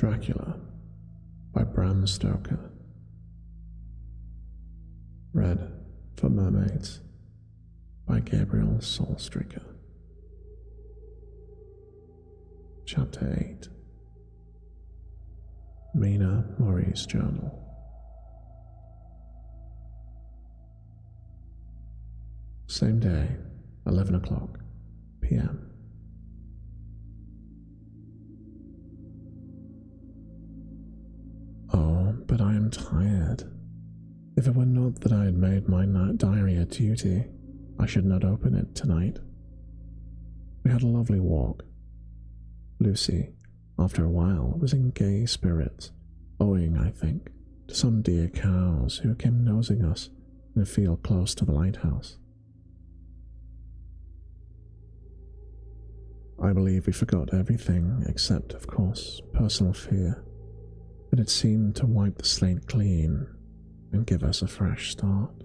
Dracula by Bram Stoker. Read for Mermaids by Gabriel Soulstreaker. Chapter 8. Mina Murray's Journal. Same day, 11 o'clock p.m. Oh, but I am tired. If it were not that I had made my night diary a duty, I should not open it tonight. We had a lovely walk. Lucy, after a while, was in gay spirits, owing, I think, to some dear cows who came nosing us in a field close to the lighthouse. I believe we forgot everything except, of course, personal fear, but it seemed to wipe the slate clean and give us a fresh start.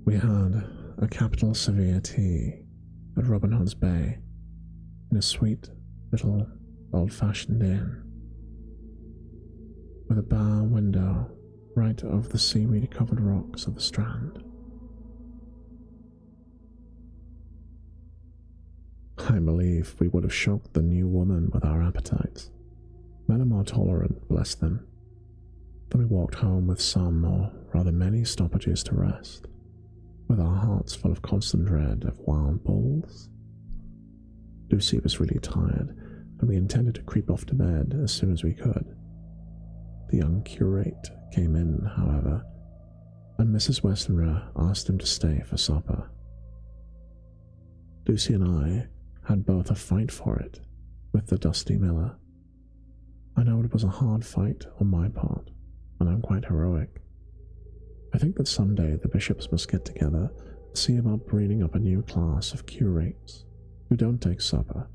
We had a capital severe tea at Robin Hood's Bay in a sweet little old-fashioned inn with a bar window right over the seaweed-covered rocks of the Strand. I believe we would have shocked the new woman with our appetites. Men are more tolerant, bless them. Then we walked home with some, or rather many, stoppages to rest, with our hearts full of constant dread of wild bulls. Lucy was really tired, and we intended to creep off to bed as soon as we could. The young curate came in, however, and Mrs. Westenra asked him to stay for supper. Lucy and I had both a fight for it with the dusty miller. I know it was a hard fight on my part, and I'm quite heroic. I think that someday the bishops must get together and see about breeding up a new class of curates who don't take supper,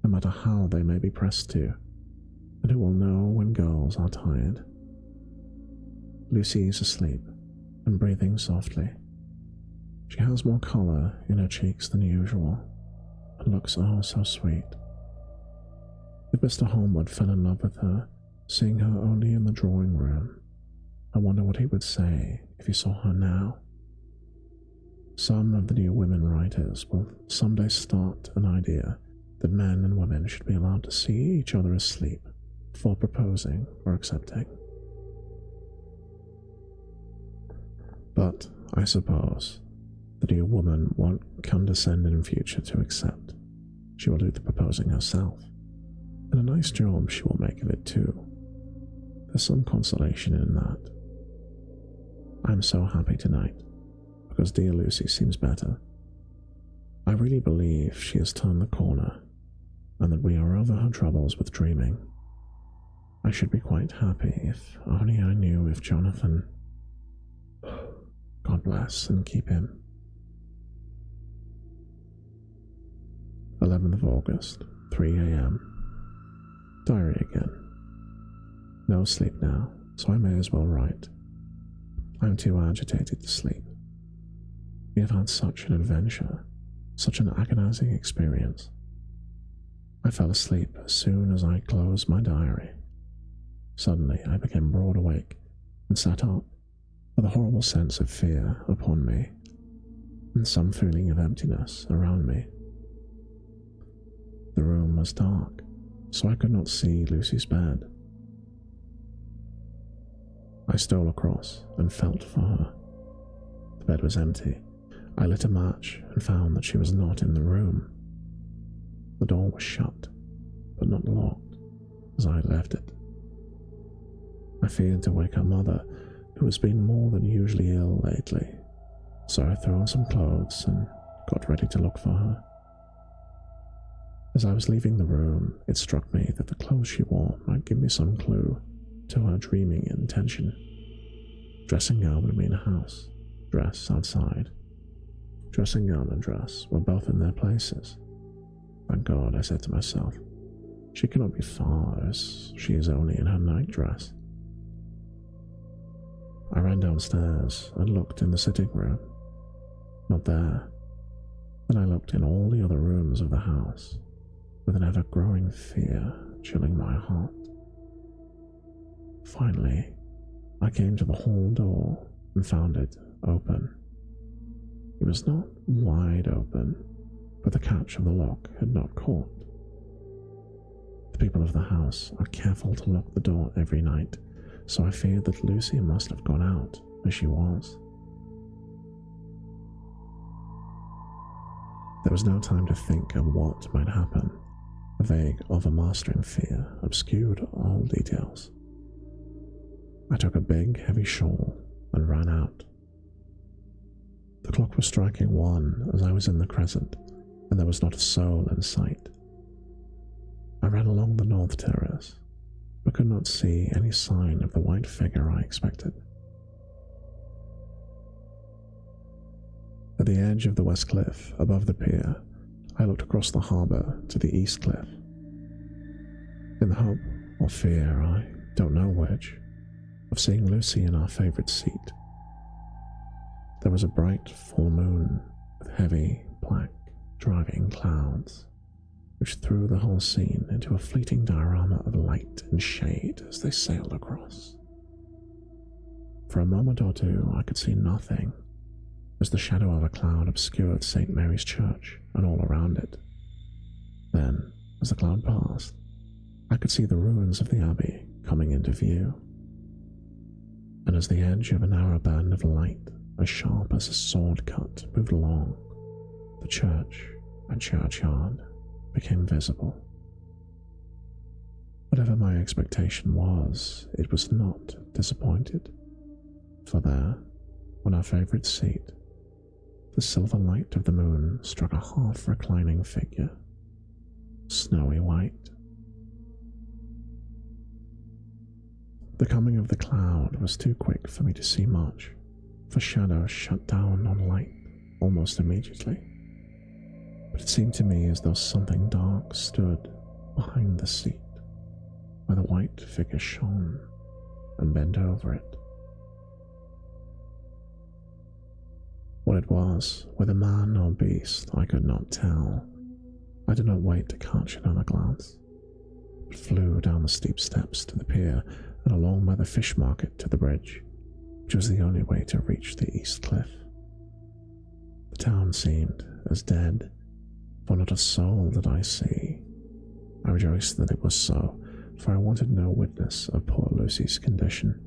no matter how they may be pressed to, and who will know when girls are tired. Lucy is asleep and breathing softly. She has more colour in her cheeks than usual, and looks oh so sweet. If Mr. Holmwood fell in love with her, seeing her only in the drawing room, I wonder what he would say if he saw her now. Some of the new women writers will someday start an idea that men and women should be allowed to see each other asleep before proposing or accepting. But I suppose the new woman won't condescend in future to accept. She will do the proposing herself, and a nice job she will make of it too. There's some consolation in that. I'm so happy tonight, because dear Lucy seems better. I really believe she has turned the corner, and that we are over her troubles with dreaming. I should be quite happy if only I knew if Jonathan... God bless and keep him. 11th of August, 3 a.m. Diary again. No sleep now, so I may as well write. I'm too agitated to sleep. We have had such an adventure, such an agonizing experience. I fell asleep as soon as I closed my diary. Suddenly I became broad awake and sat up, with a horrible sense of fear upon me, and some feeling of emptiness around me. The room was dark, so I could not see Lucy's bed. I stole across and felt for her. The bed was empty. I lit a match and found that she was not in the room. The door was shut, but not locked, as I had left it. I feared to wake her mother, who has been more than usually ill lately, so I threw on some clothes and got ready to look for her. As I was leaving the room, it struck me that the clothes she wore might give me some clue to her dreaming intention. Dressing gown would mean a house, dress outside. Dressing gown and dress were both in their places. Thank God, I said to myself. She cannot be far, as she is only in her nightdress. I ran downstairs and looked in the sitting room. Not there. Then I looked in all the other rooms of the house. with an ever-growing fear chilling my heart. Finally, I came to the hall door and found it open. It was not wide open, but the catch of the lock had not caught. The people of the house are careful to lock the door every night, so I feared that Lucy must have gone out as she was. There was no time to think of what might happen. A vague, overmastering fear obscured all details. I took a big, heavy shawl and ran out. The clock was striking 1 as I was in the crescent, and there was not a soul in sight. I ran along the north terrace, but could not see any sign of the white figure I expected. At the edge of the west cliff, above the pier, I looked across the harbour to the east cliff. In the hope, or fear, I don't know which, of seeing Lucy in our favourite seat. There was a bright full moon with heavy, black, driving clouds, which threw the whole scene into a fleeting diorama of light and shade as they sailed across. For a moment or two I could see nothing, as the shadow of a cloud obscured St. Mary's Church and all around it. Then, as the cloud passed, I could see the ruins of the abbey coming into view. And as the edge of a narrow band of light, as sharp as a sword cut, moved along, the church and churchyard became visible. Whatever my expectation was, it was not disappointed, for there, on our favourite seat, the silver light of the moon struck a half-reclining figure, snowy white. The coming of the cloud was too quick for me to see much, for shadow shut down on light almost immediately. But it seemed to me as though something dark stood behind the seat, where the white figure shone and bent over it. What it was, whether man or beast, I could not tell. I did not wait to catch another glance, but flew down the steep steps to the pier and along by the fish market to the bridge, which was the only way to reach the east cliff. The town seemed as dead, for not a soul did I see. I rejoiced that it was so, for I wanted no witness of poor Lucy's condition.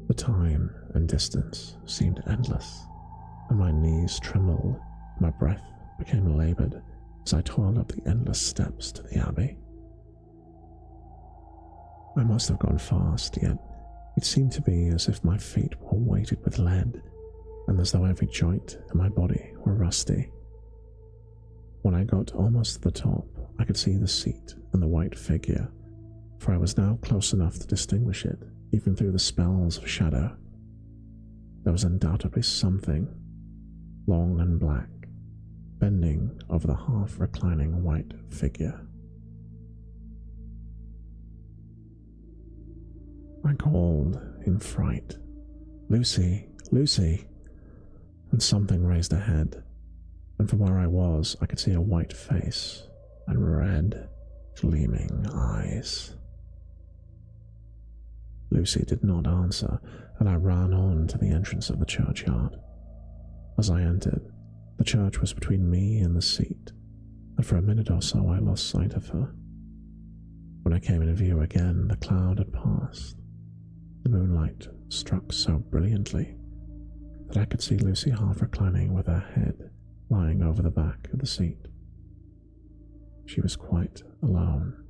The time and distance seemed endless, and my knees trembled, my breath became laboured as I toiled up the endless steps to the abbey. I must have gone fast, yet it seemed to be as if my feet were weighted with lead, and as though every joint in my body were rusty. When I got almost to the top, I could see the seat and the white figure, for I was now close enough to distinguish it, even through the spells of shadow. There was undoubtedly something, long and black, bending over the half-reclining white figure. I called in fright, "Lucy, Lucy!" and something raised a head, and from where I was I could see a white face and red, gleaming eyes. Lucy did not answer, and I ran on to the entrance of the churchyard. As I entered, the church was between me and the seat, and for a minute or so I lost sight of her. When I came into view again, the cloud had passed. The moonlight struck so brilliantly that I could see Lucy half reclining with her head lying over the back of the seat. She was quite alone,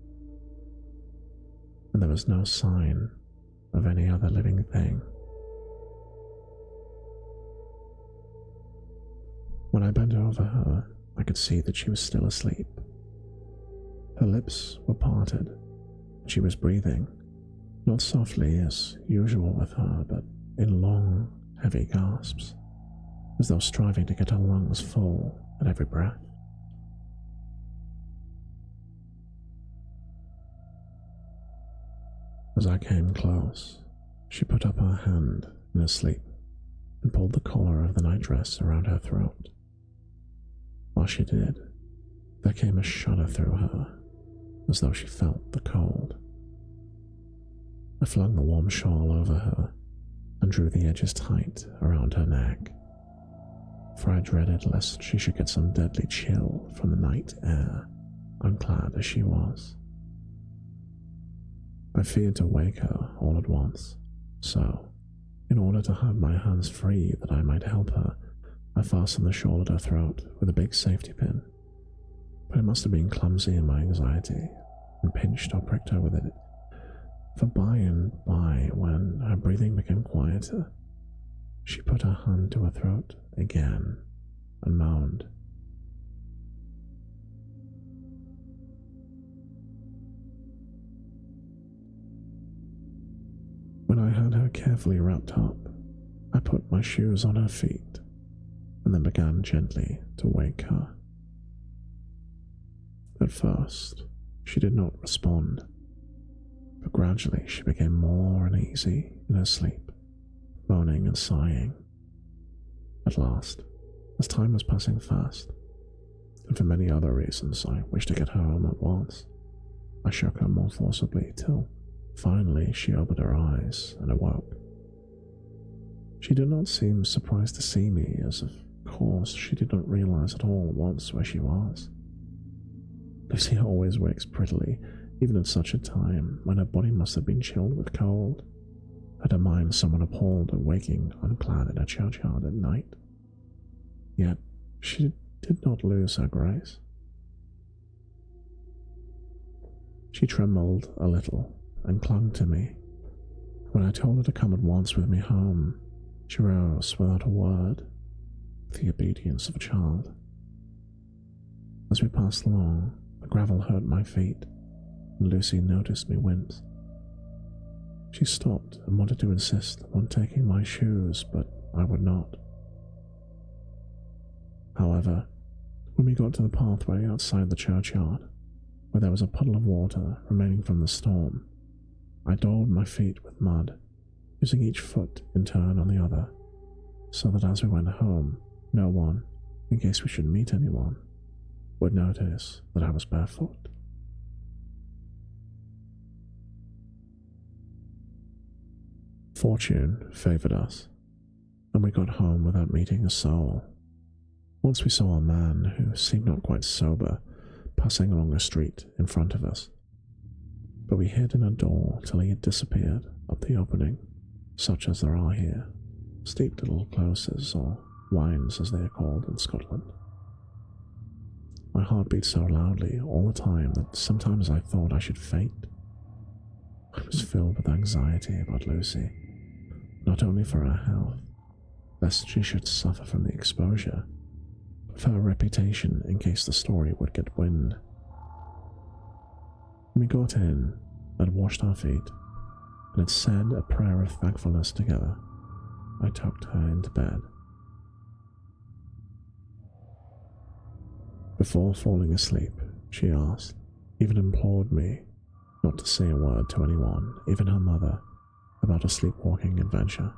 and there was no sign of any other living thing. When I bent over her, I could see that she was still asleep. Her lips were parted, and she was breathing, not softly as usual with her, but in long, heavy gasps, as though striving to get her lungs full at every breath. As I came close, she put up her hand in her sleep and pulled the collar of the nightdress around her throat. While she did, There came a shudder through her, as though she felt the cold. I flung the warm shawl over her and drew the edges tight around her neck, for I dreaded lest she should get some deadly chill from the night air, unclad as she was. I feared to wake her all at once, so, in order to have my hands free that I might help her, I fastened the shawl at her throat with a big safety pin. But it must have been clumsy in my anxiety, and pinched or pricked her with it, for by and by, when her breathing became quieter, she put her hand to her throat again and moaned. When I had her carefully wrapped up, I put my shoes on her feet and then began gently to wake her. At first, she did not respond, but gradually she became more uneasy in her sleep, moaning and sighing. At last, as time was passing fast, and for many other reasons I wished to get her home at once, I shook her more forcibly till finally she opened her eyes and awoke. She did not seem surprised to see me, as of course she did not realize at all once where she was. Lucy always wakes prettily, even at such a time when her body must have been chilled with cold, and her mind somewhat appalled at waking unclad in a churchyard at night. Yet she did not lose her grace. She trembled a little and clung to me. When I told her to come at once with me home, she rose without a word, with the obedience of a child. As we passed along, the gravel hurt my feet, and Lucy noticed me wince. She stopped and wanted to insist on taking my shoes, but I would not. However, when we got to the pathway outside the churchyard, where there was a puddle of water remaining from the storm, I daubed my feet with mud, using each foot in turn on the other, so that as we went home, no one, in case we should meet anyone, would notice that I was barefoot. Fortune favored us, and we got home without meeting a soul. Once we saw a man who seemed not quite sober passing along a street in front of us, but we hid in a door till he had disappeared up the opening, such as there are here, steep little closes, or wynds as they are called in Scotland. My heart beat so loudly all the time that sometimes I thought I should faint. I was filled with anxiety about Lucy, not only for her health, lest she should suffer from the exposure, but for her reputation in case the story would get wind. When we got in, had washed our feet, and had said a prayer of thankfulness together, I tucked her into bed. Before falling asleep, she asked, even implored me, not to say a word to anyone, even her mother, about a sleepwalking adventure.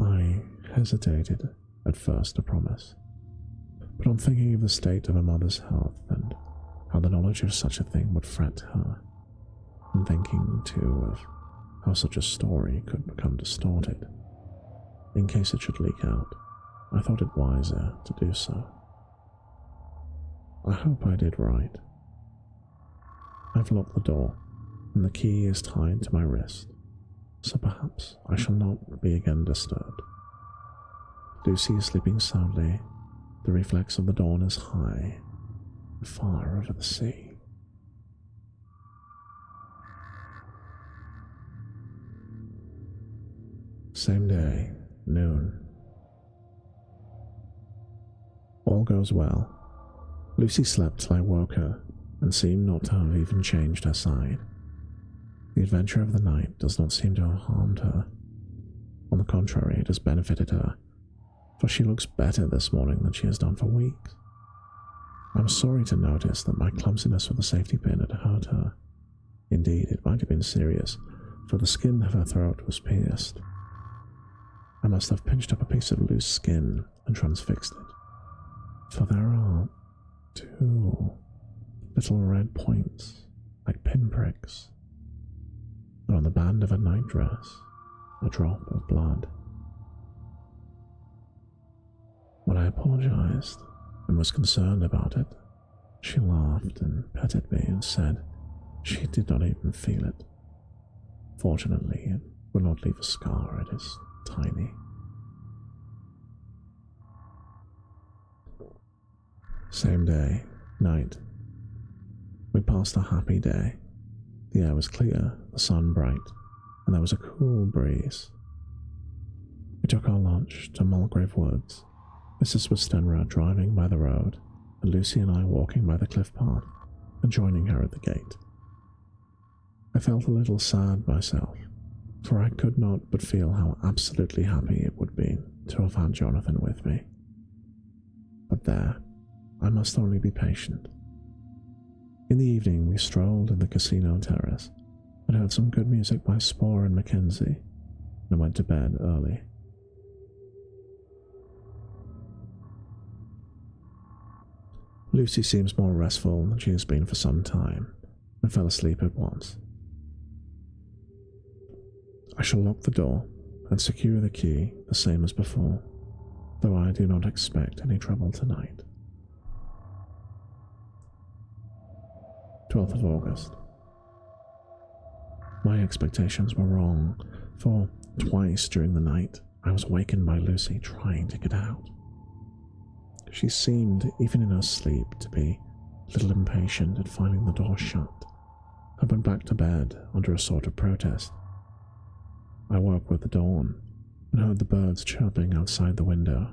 I hesitated at first to promise, but on thinking of the state of her mother's health and how the knowledge of such a thing would fret her, and thinking too of how such a story could become distorted, in case it should leak out, I thought it wiser to do so. I hope I did right. I've locked the door, and the key is tied to my wrist, so perhaps I shall not be again disturbed. Lucy is sleeping soundly. The reflex of the dawn is high, far over the sea. Same day, noon. All goes well. Lucy slept till I woke her, and seemed not to have even changed her side. The adventure of the night does not seem to have harmed her. On the contrary, it has benefited her, for she looks better this morning than she has done for weeks. I'm sorry to notice that my clumsiness with the safety pin had hurt her. Indeed, it might have been serious, for the skin of her throat was pierced. I must have pinched up a piece of loose skin and transfixed it, for there are 2, little red points like pinpricks, and on the band of her nightdress, a drop of blood. When I apologized and was concerned about it, she laughed and petted me and said she did not even feel it. Fortunately, it will not leave a scar, it is tiny. Same day, night. We passed a happy day. The air was clear, the sun bright, and there was a cool breeze. We took our lunch to Mulgrave Woods, Mrs. Westenra driving by the road, and Lucy and I walking by the cliff path and joining her at the gate. I felt a little sad myself, for I could not but feel how absolutely happy it would be to have had Jonathan with me. But there, I must only be patient. In the evening, we strolled in the casino terrace and heard some good music by Spohr and Mackenzie, and went to bed early. Lucy seems more restful than she has been for some time, and fell asleep at once. I shall lock the door and secure the key the same as before, though I do not expect any trouble tonight. 12th of August. My expectations were wrong, for twice during the night I was awakened by Lucy trying to get out. She seemed, even in her sleep, to be a little impatient at finding the door shut, and went back to bed under a sort of protest. I woke with the dawn and heard the birds chirping outside the window.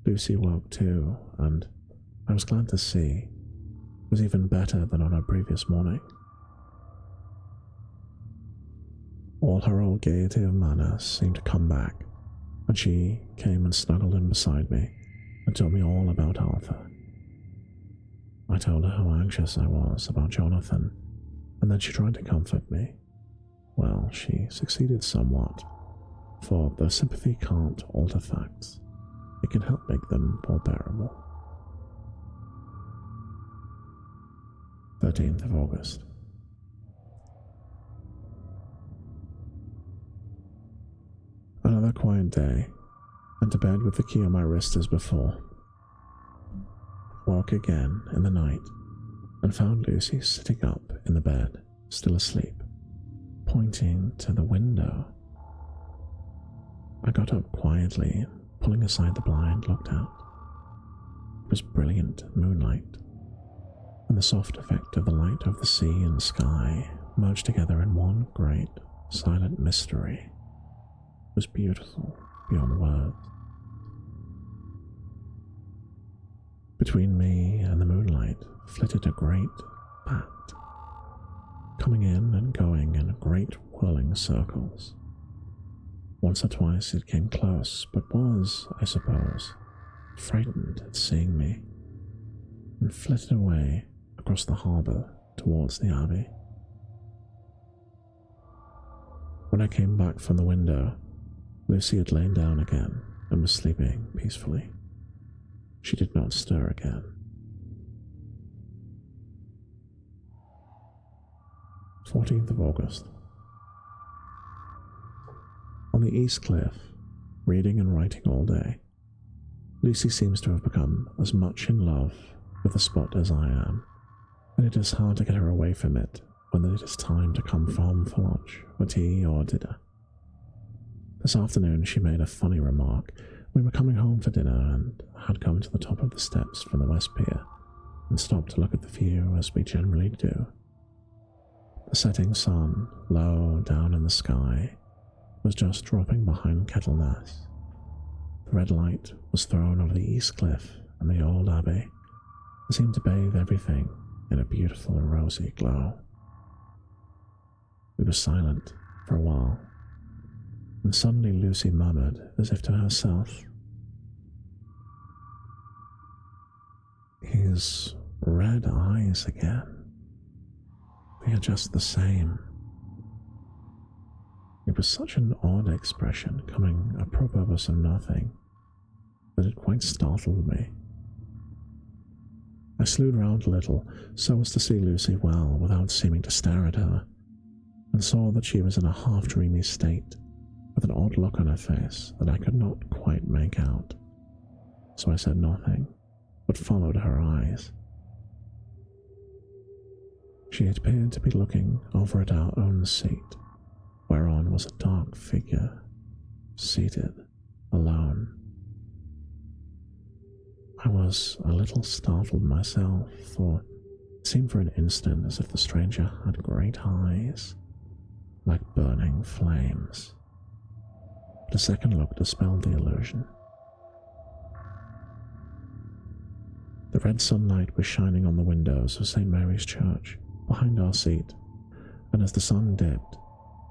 Lucy woke too, and I was glad to see it was even better than on her previous morning. All her old gaiety of manner seemed to come back, and she came and snuggled in beside me and told me all about Arthur. I told her how anxious I was about Jonathan, and then she tried to comfort me. Well, she succeeded somewhat, for though sympathy can't alter facts, it can help make them more bearable. 13th of August. Another quiet day, and to bed with the key on my wrist as before. Woke again in the night, and found Lucy sitting up in the bed, still asleep, pointing to the window. I got up quietly, pulling aside the blind, looked out. It was brilliant moonlight, and the soft effect of the light of the sea and sky merged together in one great, silent mystery. It was beautiful beyond words. Between me and the moonlight flitted a great bat, coming in and going in great whirling circles. Once or twice it came close, but was, I suppose, frightened at seeing me, and flitted away across the harbour towards the Abbey. When I came back from the window, Lucy had lain down again and was sleeping peacefully. She did not stir again. 14th of August. On the East Cliff, reading and writing all day, Lucy seems to have become as much in love with the spot as I am, and it is hard to get her away from it when it is time to come home for lunch, or tea, or dinner. This afternoon she made a funny remark. We were coming home for dinner and had come to the top of the steps from the West Pier and stopped to look at the view as we generally do. The setting sun, low down in the sky, was just dropping behind Kettleness. The red light was thrown over the East Cliff and the old Abbey and seemed to bathe everything in a beautiful rosy glow. We were silent for a while, and suddenly Lucy murmured as if to herself, "His red eyes again. They are just the same." It was such an odd expression coming apropos of nothing that it quite startled me. I slewed round a little so as to see Lucy well without seeming to stare at her, and saw that she was in a half-dreamy state, with an odd look on her face that I could not quite make out. So I said nothing, but followed her eyes. She appeared to be looking over at our own seat, whereon was a dark figure, seated, alone. I was a little startled myself, for it seemed for an instant as if the stranger had great eyes, like burning flames. But a second look dispelled the illusion. The red sunlight was shining on the windows of St. Mary's Church behind our seat, and as the sun dipped,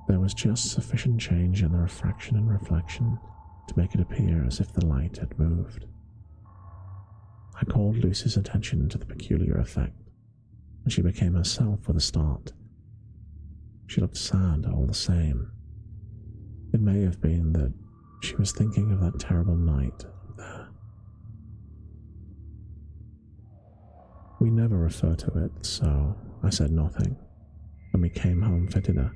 there was just sufficient change in the refraction and reflection to make it appear as if the light had moved. I called Lucy's attention to the peculiar effect, and she became herself with a start. She looked sad all the same. It may have been that she was thinking of that terrible night up there. We never refer to it, so I said nothing, and we came home for dinner.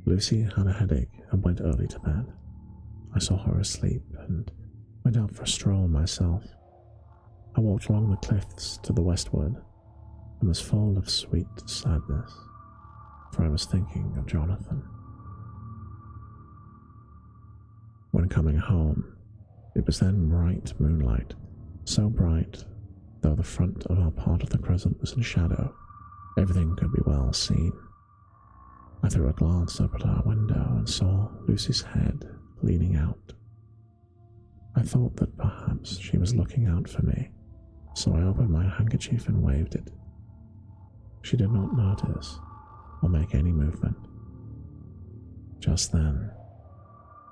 Lucy had a headache and went early to bed. I saw her asleep and went out for a stroll myself. I walked along the cliffs to the westward and was full of sweet sadness, for I was thinking of Jonathan. When coming home, it was then bright moonlight, so bright, though the front of our part of the crescent was in shadow, everything could be well seen. I threw a glance up at our window and saw Lucy's head leaning out. I thought that perhaps she was looking out for me, so I opened my handkerchief and waved it. She did not notice or make any movement. Just then,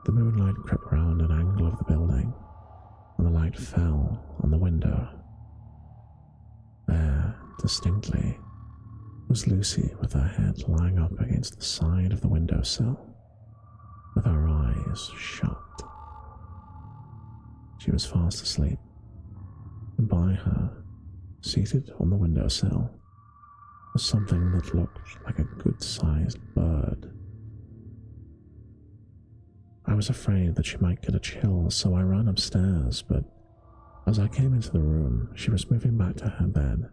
the moonlight crept round an angle of the building, and the light fell on the window. There, distinctly, was Lucy with her head lying up against the side of the windowsill, with her eyes shut. She was fast asleep, and by her, seated on the windowsill, was something that looked like a good-sized bird. I was afraid that she might get a chill, so I ran upstairs, but as I came into the room, she was moving back to her bed,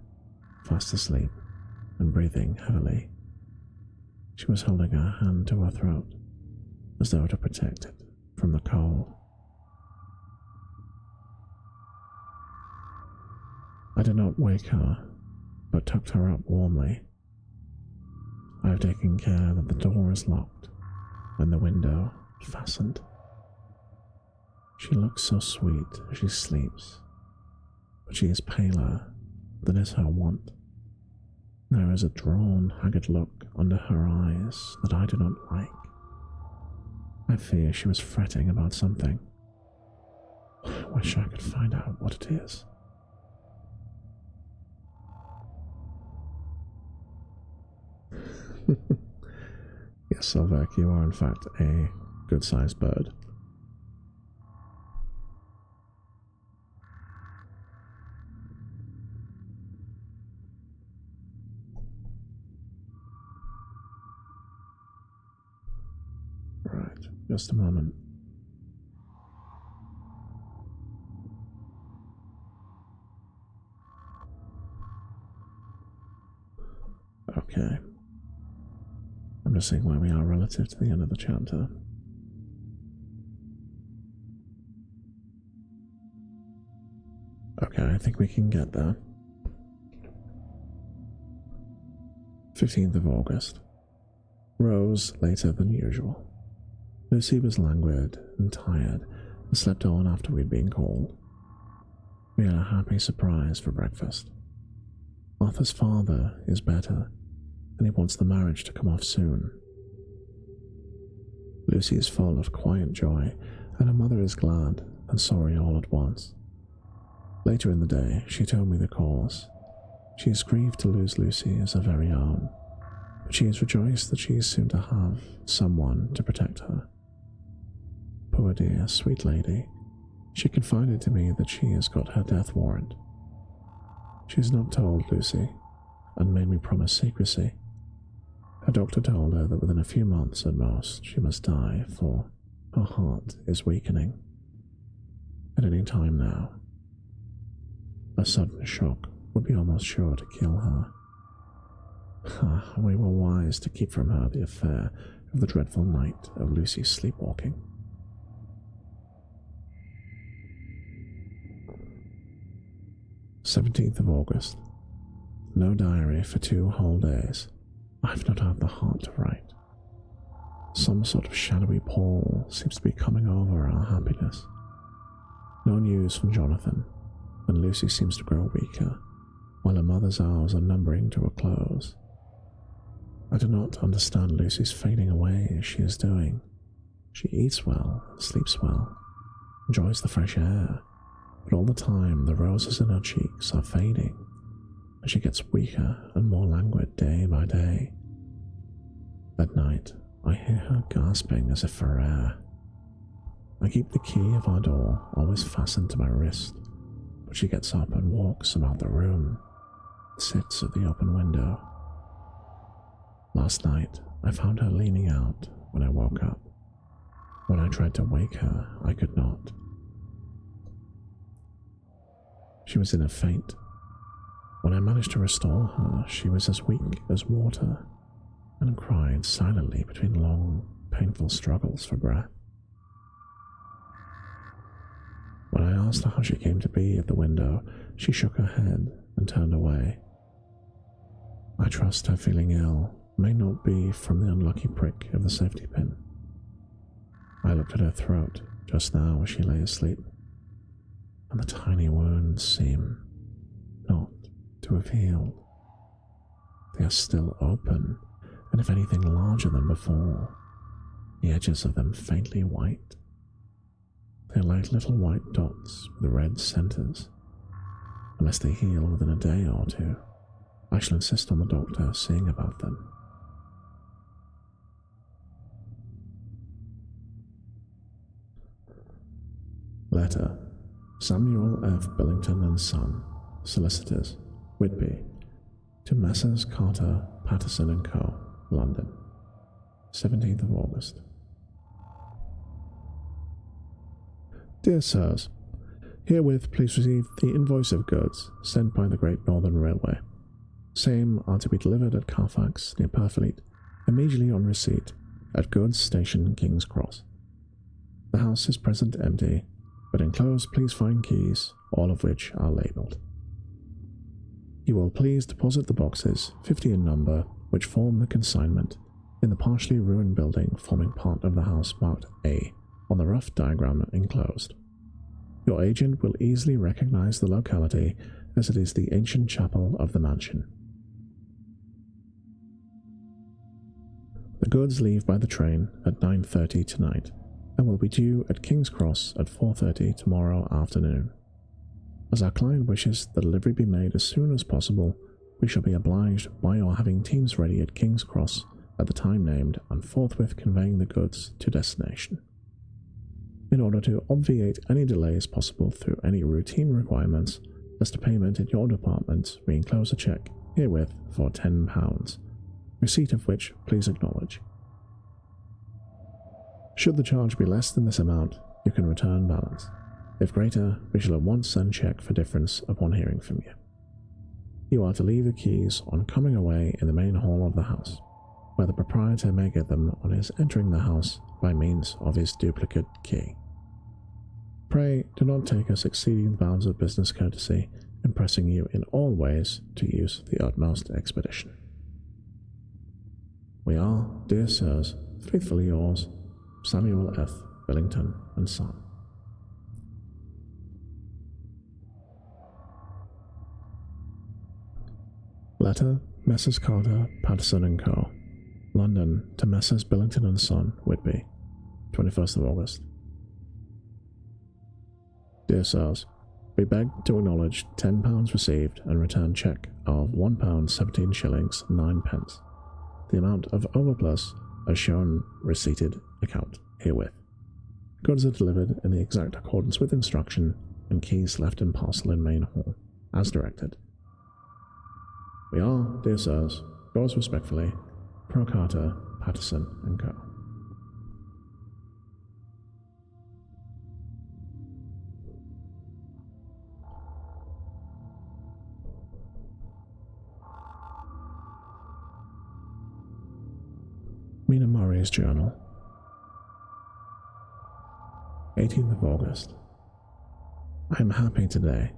fast asleep and breathing heavily. She was holding her hand to her throat, as though to protect it from the cold. I did not wake her, but tucked her up warmly. I have taken care that the door is locked and the window fastened. She looks so sweet as she sleeps, but she is paler than is her wont. There is a drawn, haggard look under her eyes that I do not like. I fear she was fretting about something. I wish I could find out what it is. Yes, Silverk, you are in fact a good-sized bird. Right, just a moment. Okay. I'm just seeing where we are relative to the end of the chapter. Okay, I think we can get there. 15th of August. Rose later than usual. Lucy was languid and tired and slept on after we'd been called. We had a happy surprise for breakfast. Arthur's father is better, and he wants the marriage to come off soon. Lucy is full of quiet joy, and her mother is glad and sorry all at once. Later in the day, she told me the cause. She is grieved to lose Lucy as her very own, but she is rejoiced that she is soon to have someone to protect her. Poor dear, sweet lady, she confided to me that she has got her death warrant. She's not told Lucy, and made me promise secrecy. Her doctor told her that within a few months at most she must die, for her heart is weakening. At any time now, a sudden shock would be almost sure to kill her. We were wise to keep from her the affair of the dreadful night of Lucy's sleepwalking. "17th of August. No diary for 2 whole days. I've not had the heart to write. Some sort of shadowy pall seems to be coming over our happiness. No news from Jonathan, and Lucy seems to grow weaker, while her mother's hours are numbering to a close. I do not understand Lucy's fading away as she is doing. She eats well, sleeps well, enjoys the fresh air, but all the time the roses in her cheeks are fading, and she gets weaker and more languid day by day. At night, I hear her gasping as if for air. I keep the key of our door always fastened to my wrist, but she gets up and walks about the room, sits at the open window. Last night, I found her leaning out when I woke up. When I tried to wake her, I could not. She was in a faint. When I managed to restore her, she was as weak as water, and cried silently between long, painful struggles for breath. When I asked her how she came to be at the window, she shook her head and turned away. I trust her feeling ill may not be from the unlucky prick of the safety pin. I looked at her throat just now as she lay asleep, and the tiny wounds seem not to have healed. They are still open, and if anything larger than before, the edges of them faintly white. They are like little white dots with red centers. Unless they heal within a day or two, I shall insist on the doctor seeing about them. Letter: Samuel F. Billington and Son, Solicitors, Whitby, to Messrs. Carter, Patterson and Co., London, 17th of August. Dear Sirs, herewith please receive the invoice of goods sent by the Great Northern Railway. Same are to be delivered at Carfax, near Purfleet, immediately on receipt, at Goods Station, King's Cross. The house is present empty, but enclosed please find keys, all of which are labelled. You will please deposit the boxes, 50 in number, which form the consignment, in the partially ruined building forming part of the house marked A, on the rough diagram enclosed. Your agent will easily recognize the locality, as it is the ancient chapel of the mansion. The goods leave by the train at 9:30 tonight, and will be due at King's Cross at 4:30 tomorrow afternoon. As our client wishes the delivery be made as soon as possible, we shall be obliged by your having teams ready at King's Cross at the time named and forthwith conveying the goods to destination. In order to obviate any delays possible through any routine requirements, as to payment in your department, we enclose a cheque herewith for £10, receipt of which please acknowledge. Should the charge be less than this amount, you can return balance. If greater, we shall at once send cheque for difference upon hearing from you. You are to leave the keys on coming away in the main hall of the house, where the proprietor may get them on his entering the house by means of his duplicate key. Pray do not take us exceeding the bounds of business courtesy, in pressing you in all ways to use the utmost expedition. We are, dear sirs, faithfully yours, Samuel F. Billington and Son. Letter, Messrs. Carter, Patterson and Co., London, to Messrs. Billington and Son, Whitby, 21st of August. Dear Sirs, we beg to acknowledge £10 received and return cheque of £1 17 shillings 9 pence, the amount of overplus as shown receipted account herewith. Goods are delivered in the exact accordance with instruction, and keys left in parcel in main hall, as directed. We are, dear sirs, yours respectfully, Procata, Patterson and Co. Mina Murray's journal. 18th of August. I am happy today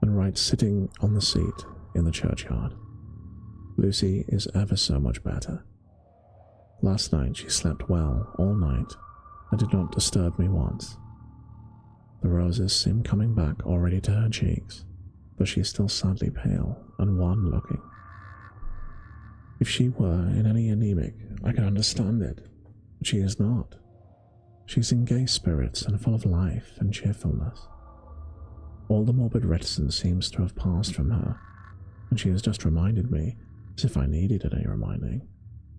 and write sitting on the seat in the churchyard. Lucy is ever so much better. Last night she slept well all night and did not disturb me once. The roses seem coming back already to her cheeks, though she is still sadly pale and wan-looking. If she were in any anemic, I could understand it, but she is not. She is in gay spirits and full of life and cheerfulness. All the morbid reticence seems to have passed from her, and she has just reminded me, as if I needed any reminding,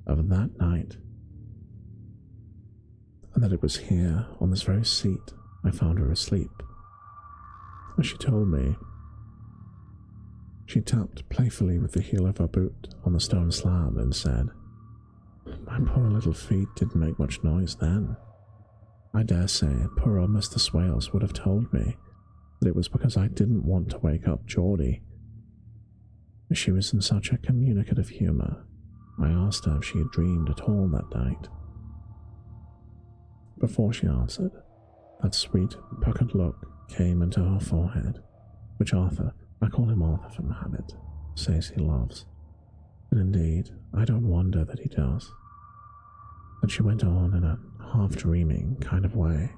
of that night, and that it was here, on this very seat, I found her asleep. As she told me, she tapped playfully with the heel of her boot on the stone slab and said, "My poor little feet didn't make much noise then. I dare say poor old Mr. Swales would have told me that it was because I didn't want to wake up Geordie." She was in such a communicative humour, I asked her if she had dreamed at all that night. Before she answered, that sweet, puckered look came into her forehead, which Arthur, I call him Arthur from habit, says he loves, and indeed I don't wonder that he does. And she went on in a half-dreaming kind of way,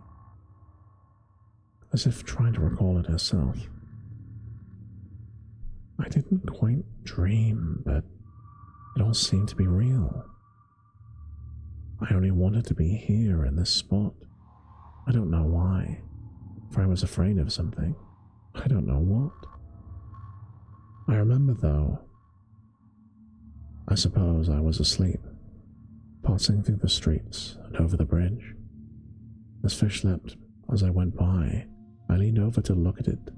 as if trying to recall it herself. I didn't quite dream, but it all seemed to be real. I only wanted to be here in this spot. I don't know why, for I was afraid of something. I don't know what. I remember, though, I suppose I was asleep, passing through the streets and over the bridge. As fish leapt as I went by, I leaned over to look at it,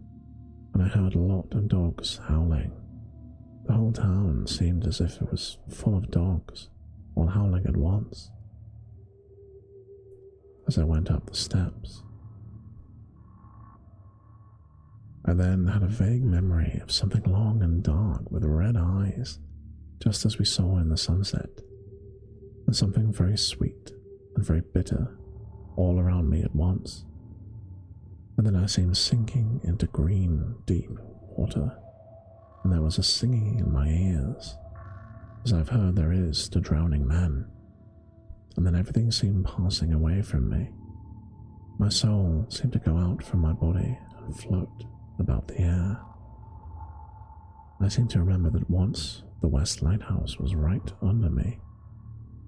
and I heard a lot of dogs howling. The whole town seemed as if it was full of dogs, all howling at once. As I went up the steps, I then had a vague memory of something long and dark with red eyes, just as we saw in the sunset, and something very sweet and very bitter all around me at once. And then I seemed sinking into green, deep water, and there was a singing in my ears, as I've heard there is to drowning men. And then everything seemed passing away from me. My soul seemed to go out from my body and float about the air. I seem to remember that once the West Lighthouse was right under me,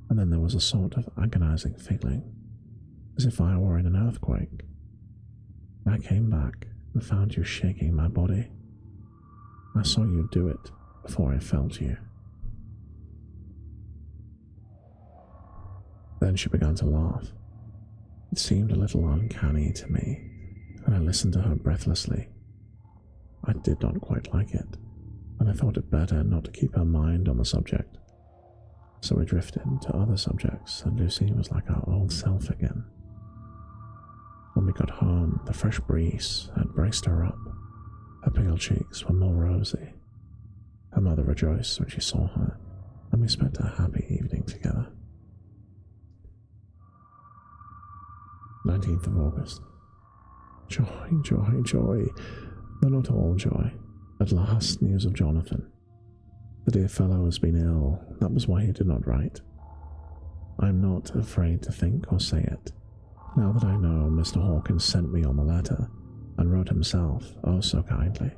and then there was a sort of agonizing feeling, as if I were in an earthquake. I came back and found you shaking my body. I saw you do it before I felt you. Then she began to laugh. It seemed a little uncanny to me, and I listened to her breathlessly. I did not quite like it, and I thought it better not to keep her mind on the subject. So we drifted to other subjects, and Lucy was like our old self again. When we got home, the fresh breeze had braced her up. Her pale cheeks were more rosy. Her mother rejoiced when she saw her, and we spent a happy evening together. 19th of August. Joy, joy, joy, though not all joy. At last, news of Jonathan. The dear fellow has been ill, that was why he did not write. I am not afraid to think or say it, now that I know Mr. Hawkins sent me on the letter, and wrote himself, oh so kindly.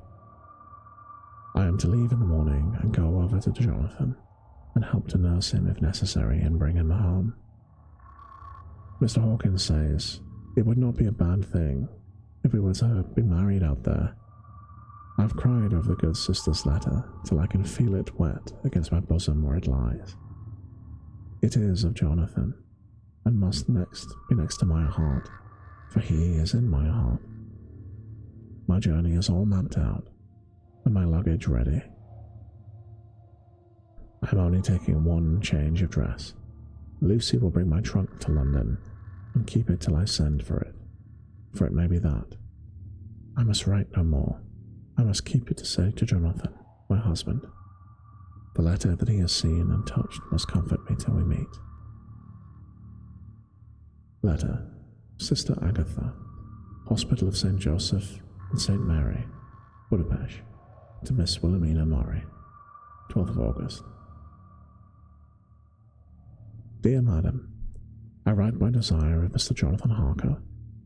I am to leave in the morning and go over to Jonathan, and help to nurse him if necessary and bring him home. Mr. Hawkins says it would not be a bad thing if we were to be married out there. I've cried over the good sister's letter till I can feel it wet against my bosom where it lies. It is of Jonathan, and must be next to my heart, for he is in my heart. My journey is all mapped out, and my luggage ready. I'm only taking one change of dress. Lucy will bring my trunk to London and keep it till I send for it may be that. I must write no more. I must keep it to say to Jonathan, my husband. The letter that he has seen and touched must comfort me till we meet. Letter, Sister Agatha, Hospital of St. Joseph and St. Mary, Budapest, to Miss Wilhelmina Murray, 12th of August. Dear Madam, I write by desire of Mr. Jonathan Harker,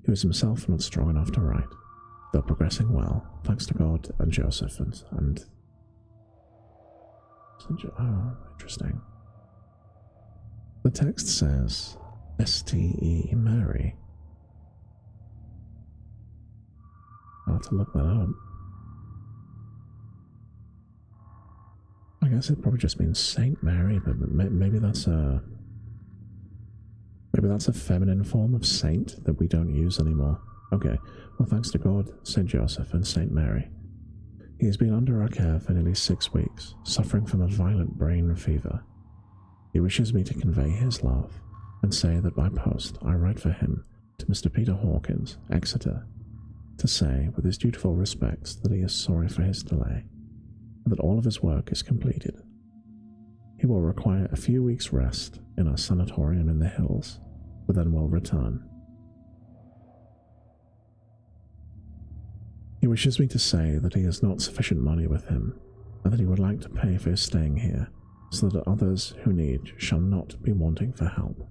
who is himself not strong enough to write, though progressing well, thanks to God and Joseph and oh, interesting. The text says, S.T.E. Mary. I'll have to look that up. I guess it probably just means Saint Mary, but maybe that's a feminine form of saint that we don't use anymore. Okay, well, thanks to God, Saint Joseph and Saint Mary. He has been under our care for nearly 6 weeks, suffering from a violent brain fever. He wishes me to convey his love and say that by post I write for him to Mr. Peter Hawkins, Exeter, to say, with his dutiful respects, that he is sorry for his delay, and that all of his work is completed. He will require a few weeks' rest in our sanatorium in the hills, but then will return. He wishes me to say that he has not sufficient money with him, and that he would like to pay for his staying here, so that others who need shall not be wanting for help.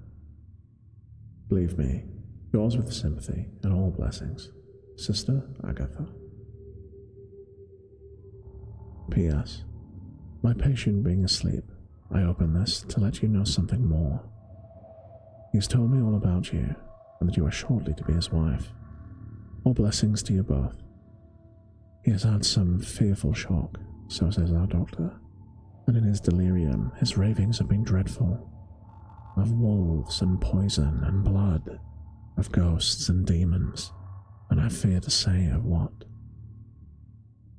Believe me, yours with sympathy and all blessings, Sister Agatha. P.S. My patient being asleep, I open this to let you know something more. He has told me all about you, and that you are shortly to be his wife. All blessings to you both. He has had some fearful shock, so says our doctor, and in his delirium his ravings have been dreadful. Of wolves and poison and blood, of ghosts and demons, and I fear to say of what.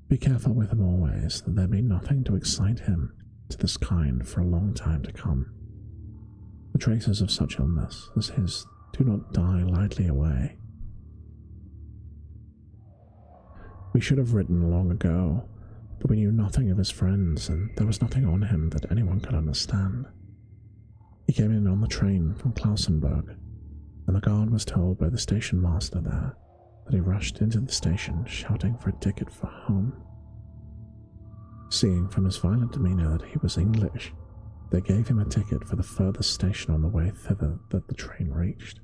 Be careful with him always, that there be nothing to excite him to this kind for a long time to come. The traces of such illness as his do not die lightly away. We should have written long ago, but we knew nothing of his friends, and there was nothing on him that anyone could understand. He came in on the train from Klausenburg, and the guard was told by the station master there that he rushed into the station shouting for a ticket for home. Seeing from his violent demeanour that he was English, they gave him a ticket for the furthest station on the way thither that the train reached.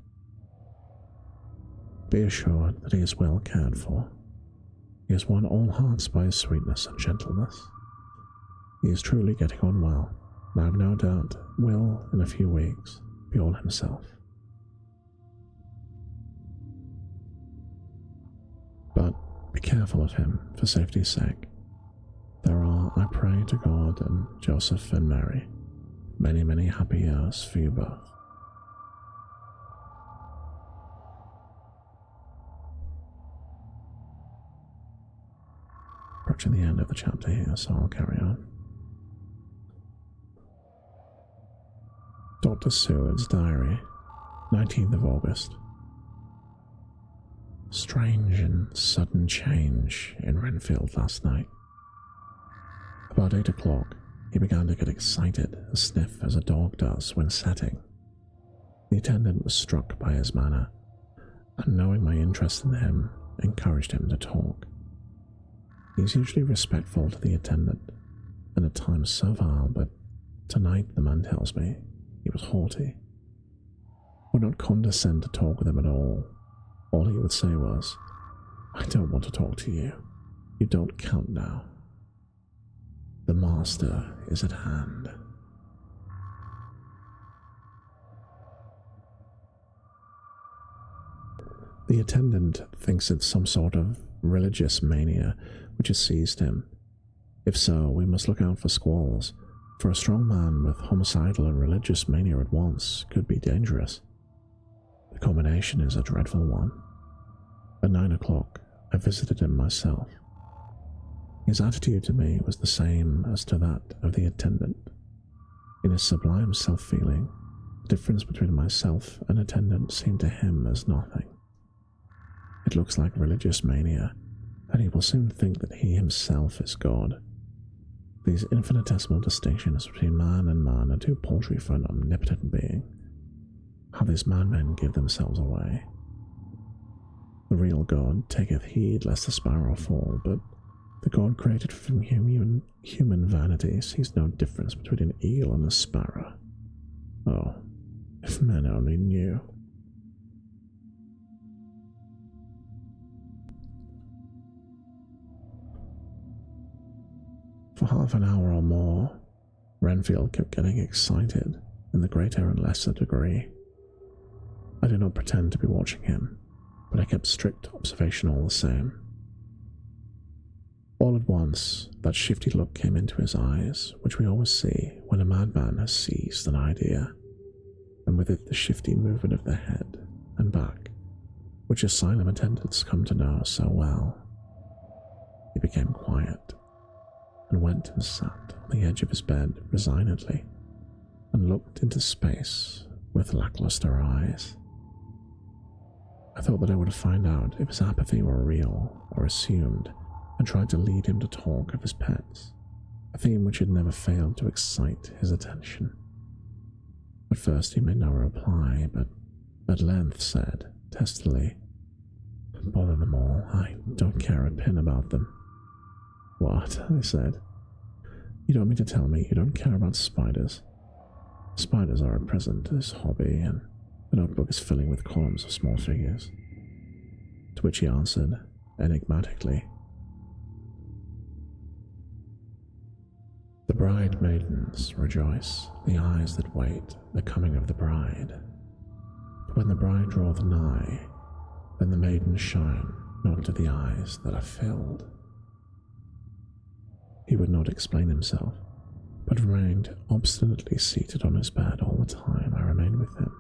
Be assured that he is well cared for. He has won all hearts by his sweetness and gentleness. He is truly getting on well, and I have no doubt will, in a few weeks, be all himself. But be careful of him, for safety's sake. There are, I pray to God and Joseph and Mary, many, many happy years for you both. Approaching the end of the chapter here, so I'll carry on. Dr. Seward's Diary, 19th of August. Strange and sudden change in Renfield last night. About 8 o'clock, he began to get excited, a sniff as a dog does when setting. The attendant was struck by his manner, and knowing my interest in him, encouraged him to talk. He is usually respectful to the attendant, and at times servile, but tonight the man tells me he was haughty. Would not condescend to talk with him at all. All he would say was, "I don't want to talk to you. You don't count now. The master is at hand." The attendant thinks it's some sort of religious mania which has seized him. If so, we must look out for squalls, for a strong man with homicidal and religious mania at once could be dangerous. The combination is a dreadful one. At 9 o'clock, I visited him myself. His attitude to me was the same as to that of the attendant. In his sublime self-feeling, the difference between myself and attendant seemed to him as nothing. It looks like religious mania, and he will soon think that he himself is God. These infinitesimal distinctions between man and man are too paltry for an omnipotent being. How these madmen give themselves away. The real God taketh heed lest the sparrow fall, but the God created from human vanity sees no difference between an eel and a sparrow. Oh, if men only knew. For half an hour or more, Renfield kept getting excited in the greater and lesser degree. I did not pretend to be watching him, but I kept strict observation all the same. All at once, that shifty look came into his eyes, which we always see when a madman has seized an idea, and with it the shifty movement of the head and back, which asylum attendants come to know so well. He became quiet, and went and sat on the edge of his bed resignedly, and looked into space with lackluster eyes. I thought that I would find out if his apathy were real or assumed, and tried to lead him to talk of his pets, a theme which had never failed to excite his attention. At first he made no reply, but at length said, testily, "Bother them all, I don't care a pin about them." "What?" I said. "You don't mean to tell me you don't care about spiders?" "Spiders are at present his hobby, and the notebook is filling with columns of small figures." To which he answered, enigmatically, "The bride maidens rejoice, the eyes that wait the coming of the bride. But when the bride draweth nigh, then the maidens shine not to the eyes that are filled." He would not explain himself, but remained obstinately seated on his bed all the time I remained with him.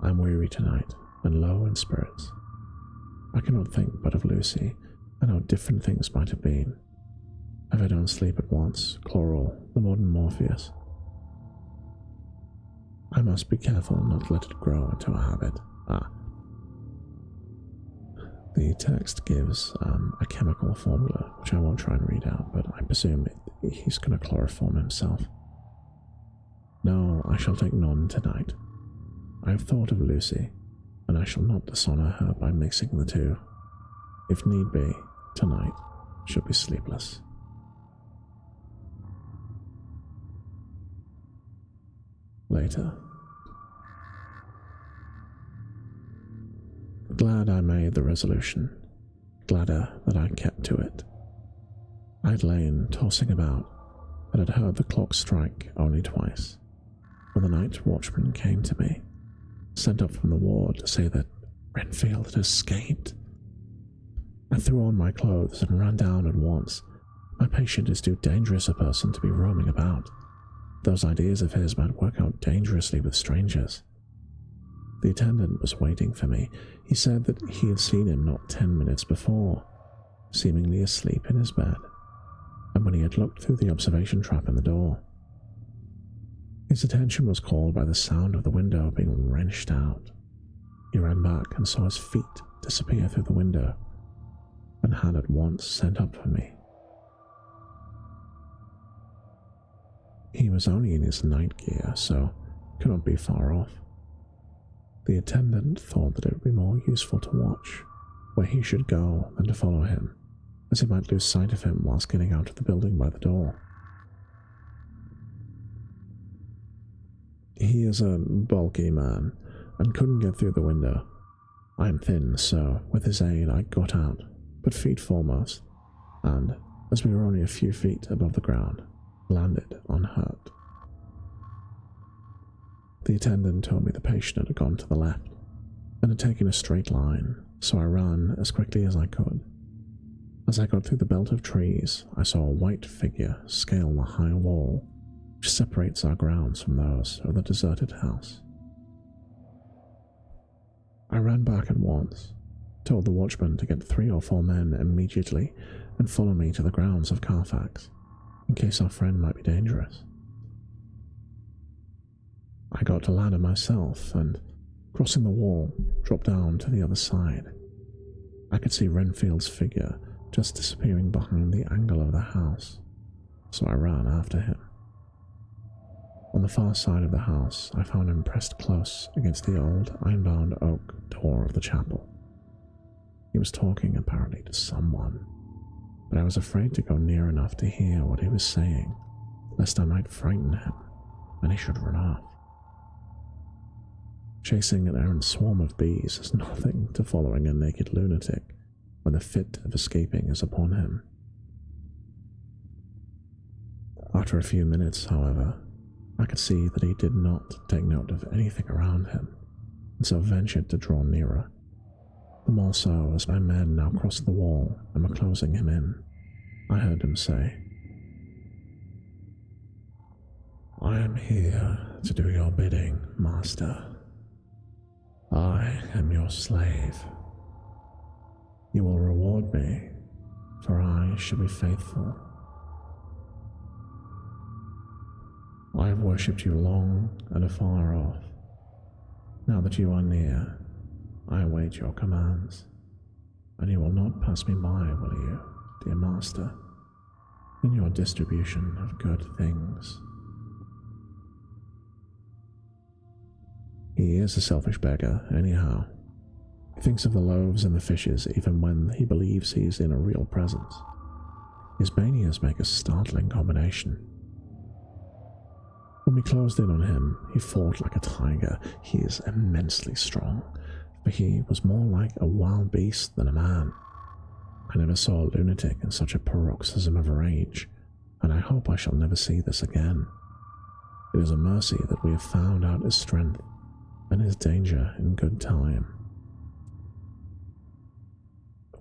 I am weary tonight, and low in spirits. I cannot think but of Lucy, and how different things might have been. If I don't sleep at once, chloral, the modern Morpheus. I must be careful not to let it grow into a habit. The text gives a chemical formula, which I won't try and read out, but I presume he's going to chloroform himself. No, I shall take none tonight. I have thought of Lucy, and I shall not dishonour her by mixing the two. If need be, tonight shall be sleepless. Later. Glad I made the resolution, gladder that I kept to it. I had lain tossing about, and had heard the clock strike only twice, when the night watchman came to me, sent up from the ward to say that Renfield had escaped. I threw on my clothes and ran down at once. My patient is too dangerous a person to be roaming about. Those ideas of his might work out dangerously with strangers. The attendant was waiting for me. He said that he had seen him not 10 minutes before, seemingly asleep in his bed, and when he had looked through the observation trap in the door. His attention was called by the sound of the window being wrenched out. He ran back and saw his feet disappear through the window, and had at once sent up for me. He was only in his night gear, so could not be far off. The attendant thought that it would be more useful to watch where he should go than to follow him, as he might lose sight of him whilst getting out of the building by the door. He is a bulky man, and couldn't get through the window. I am thin, so with his aid I got out, but feet foremost, and, as we were only a few feet above the ground, landed unhurt. The attendant told me the patient had gone to the left, and had taken a straight line, so I ran as quickly as I could. As I got through the belt of trees, I saw a white figure scale the high wall which separates our grounds from those of the deserted house. I ran back at once, told the watchman to get 3 or 4 men immediately and follow me to the grounds of Carfax, in case our friend might be dangerous. I got to ladder myself and, crossing the wall, dropped down to the other side. I could see Renfield's figure just disappearing behind the angle of the house, so I ran after him. On the far side of the house, I found him pressed close against the old iron-bound oak door of the chapel. He was talking apparently to someone, but I was afraid to go near enough to hear what he was saying, lest I might frighten him and he should run off. Chasing an errant swarm of bees is nothing to following a naked lunatic when the fit of escaping is upon him. After a few minutes, however, I could see that he did not take note of anything around him, and so ventured to draw nearer. The more so as my men now crossed the wall and were closing him in. I heard him say, "I am here to do your bidding, master. I am your slave. You will reward me, for I shall be faithful. I have worshipped you long and afar off. Now that you are near, I await your commands, and you will not pass me by, will you, dear master, in your distribution of good things?" He is a selfish beggar, anyhow. He thinks of the loaves and the fishes even when he believes he's in a real presence. His manias make a startling combination. When we closed in on him, he fought like a tiger. He is immensely strong, but he was more like a wild beast than a man. I never saw a lunatic in such a paroxysm of rage, and I hope I shall never see this again. It is a mercy that we have found out his strength and his danger in good time.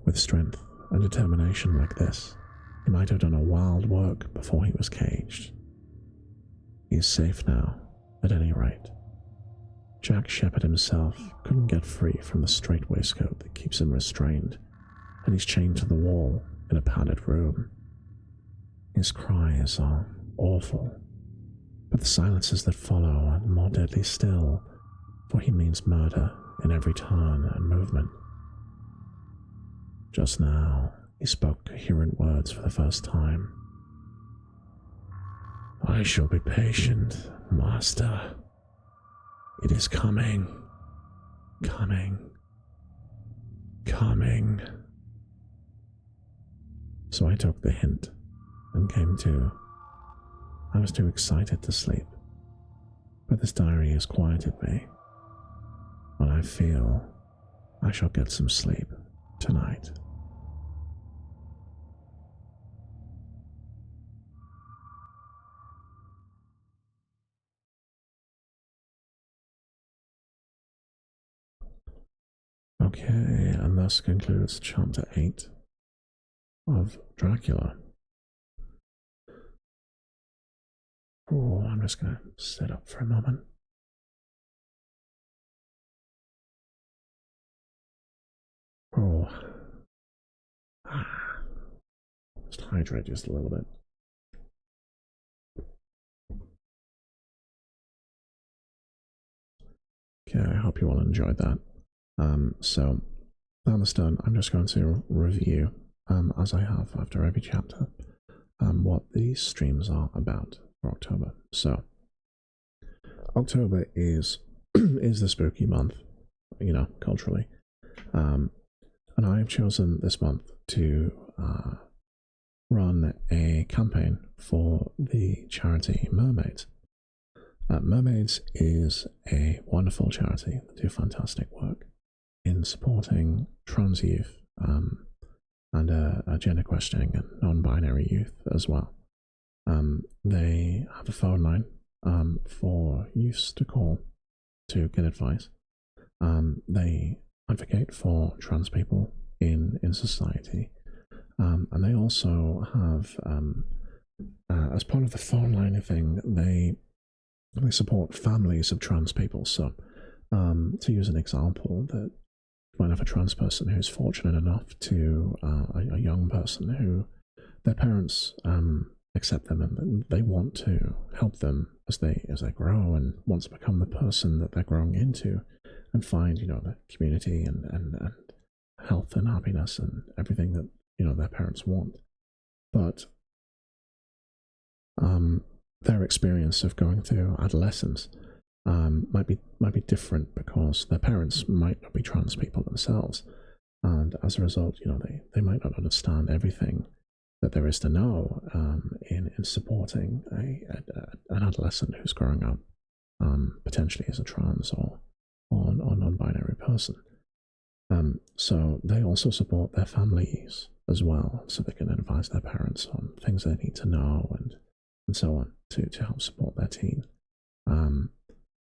With strength and determination like this, he might have done a wild work before he was caged. He is safe now, at any rate. Jack Shepherd himself couldn't get free from the strait waistcoat that keeps him restrained, and he's chained to the wall in a padded room. His cries are awful, but the silences that follow are more deadly still, for he means murder in every turn and movement. Just now, he spoke coherent words for the first time. "I shall be patient, master. It is coming, coming, coming." So I took the hint and came to. I was too excited to sleep, but this diary has quieted me, and I feel I shall get some sleep tonight. Okay, and thus concludes Chapter 8 of Dracula. Oh, I'm just going to sit up for a moment. Oh, just hydrate just a little bit. Okay, I hope you all enjoyed that. So, down the stone, I'm just going to review, as I have after every chapter, what these streams are about for October. So, October is the spooky month, you know, culturally. And I have chosen this month to run a campaign for the charity Mermaids. Mermaids is a wonderful charity that do fantastic work in supporting trans youth and gender questioning and non-binary youth as well. They have a phone line for youths to call to get advice. They advocate for trans people in society, and they also have, as part of the phone line thing, they support families of trans people. So, to use an example, that you might have a trans person who's fortunate enough to a young person who their parents accept them and they want to help them as they grow and want to become the person that they're growing into, and find, you know, the community and health and happiness and everything that, you know, their parents want. But their experience of going through adolescence might be different because their parents might not be trans people themselves, and as a result, you know, they might not understand everything that there is to know in supporting an adolescent who's growing up potentially as a trans or non-binary person. So they also support their families as well, so they can advise their parents on things they need to know and so on to help support their teen.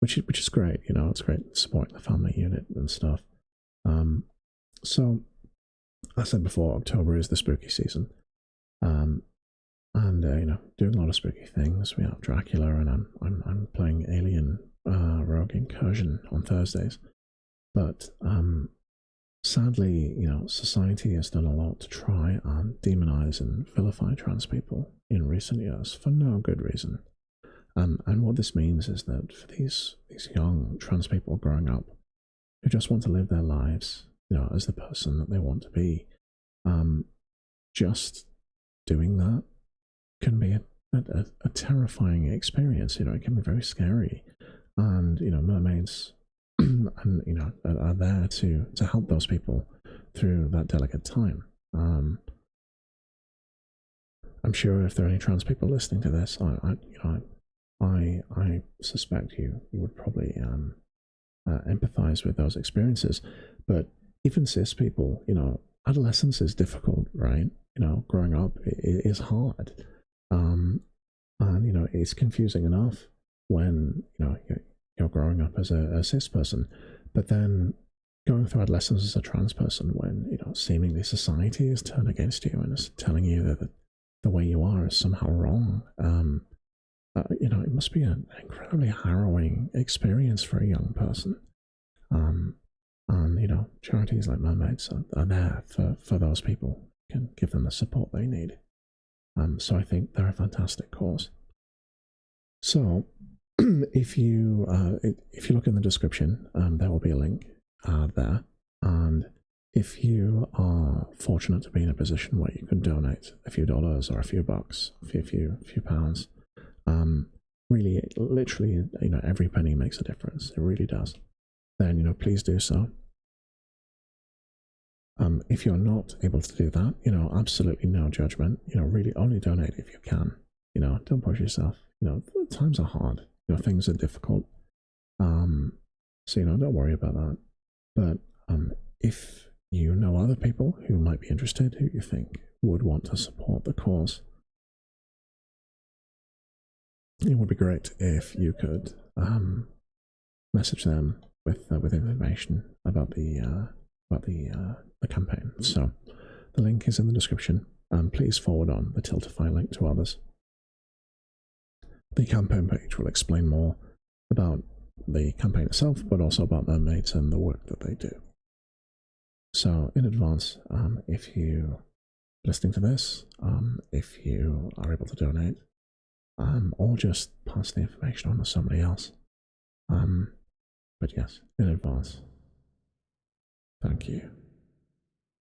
Which is great, you know, it's great supporting the family unit and stuff. So, I said before, October is the spooky season, and you know, doing a lot of spooky things. We have Dracula, and I'm playing Alien Rogue Incursion on Thursdays. But sadly, you know, society has done a lot to try and demonize and vilify trans people in recent years for no good reason. And what this means is that for these young trans people growing up who just want to live their lives, you know, as the person that they want to be, just doing that can be a terrifying experience. You know, it can be very scary. And, you know, mermaids and, you know, are there to help those people through that delicate time. I'm sure if there are any trans people listening to this, I suspect you would probably empathize with those experiences. But even cis people, you know, adolescence is difficult, right? You know, growing up is hard, and you know, it's confusing enough when, you know, you're growing up as a cis person, but then going through adolescence as a trans person, when, you know, seemingly society is turned against you and is telling you that the way you are is somehow wrong. You know, it must be an incredibly harrowing experience for a young person. And, you know, charities like Mermaids are there for those people, can give them the support they need. So I think they're a fantastic cause. So if you look in the description, there will be a link there. And if you are fortunate to be in a position where you can donate a few dollars or a few bucks, a few pounds, really, literally, you know, every penny makes a difference. It really does. Then, you know, please do so. If you're not able to do that, you know, absolutely no judgment. You know, really only donate if you can. You know, don't push yourself. You know, times are hard. You know, things are difficult. So, you know, don't worry about that. But if you know other people who might be interested, who you think would want to support the cause, it would be great if you could message them with information about the campaign. So the link is in the description, and please forward on the Tiltify link to others. The campaign page will explain more about the campaign itself, but also about mermaids and the work that they do. So in advance, if you are listening to this, if you are able to donate, or just pass the information on to somebody else. But yes, in advance, thank you.